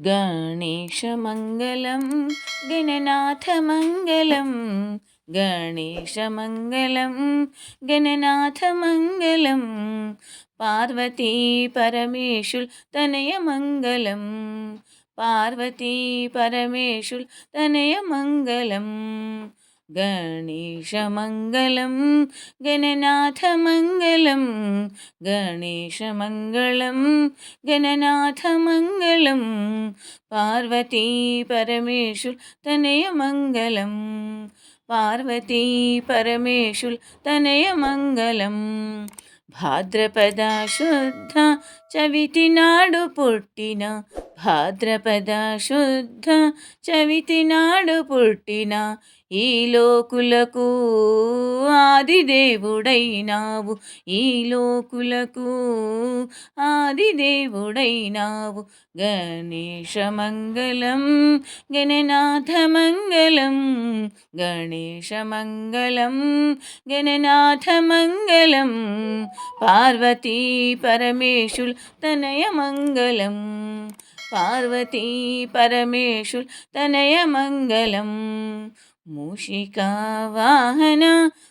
गणेशमङ्गलं गणनाथमङ्गलं गणेशमङ्गलं गणनाथमङ्गलं पार्वती परमेशुल तनयमङ्गलं पार्वती परमेशुल तनयमङ्गलं गणेशमङ्गलं गणनाथमङ्गलं गणेशमङ्गलं गणनाथमङ्गलं पार्वती परमेशुल तनयमङ्गलं पार्वती परमेशुल तनयमङ्गलं భాద్రపద శుద్ధ చవితి నాడు పుట్టిన భాద్రపద శుద్ధ చవితి నాడు పుట్టిన ఈ లోకులకు ఆదిదేవుడైనావు ఈ లోకులకు ఆదిదేవుడైనావు గణేశమంగళం గణనాథమంగళం గణేశమంగళం గణనాథమంగళం పార్వతీ పరమేశుల్ తనయమంగళం పార్వతీ పరమేశుల్ తనయమంగళం మూషికా వాహన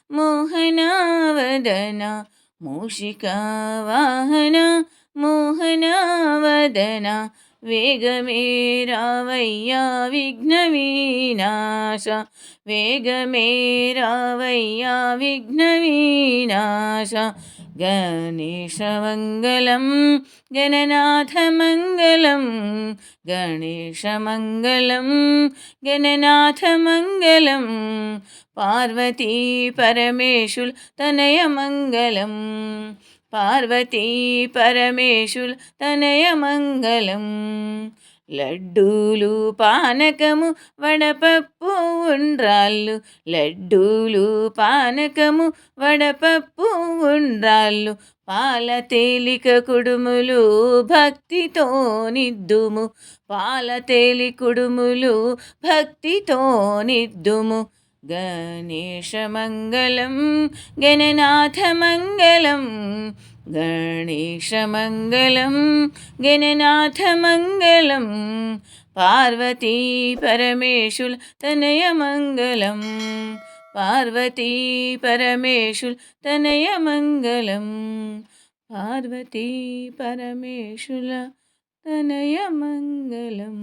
మోహనావదన మూషికా వాహన మోహనావదన వేగమే రావయ్యా విఘ్న వినాశ వేగమే రావయ్యా విఘ్న వినాశ గణేశమంగళం గణనాథమంగళం గణేశమంగళం గణనాథమంగళం పార్వతీ పరమేశుల్ తనయమంగళం పార్వతీ పరమేశుల్ తనయమంగళం లడ్డూలు పానకము వడపప్పు ఉండ్రాళ్ళు లడ్డూలు పానకము వడపప్పు ఉండ్రాళ్ళు పాల తేలిక కుడుములు భక్తితో నిద్దుము పాల తేలి కుడుములు భక్తితో నిద్దుము గణేశమంగళం గణనాథమంగళం గణేశమంగళం గణనాథమంగళం పార్వతీ పరమేశుల్ తనయమంగళం పార్వతీ పరమేశుల్ తనయమంగళం పార్వతీ పరమేశుల తనయమంగళం.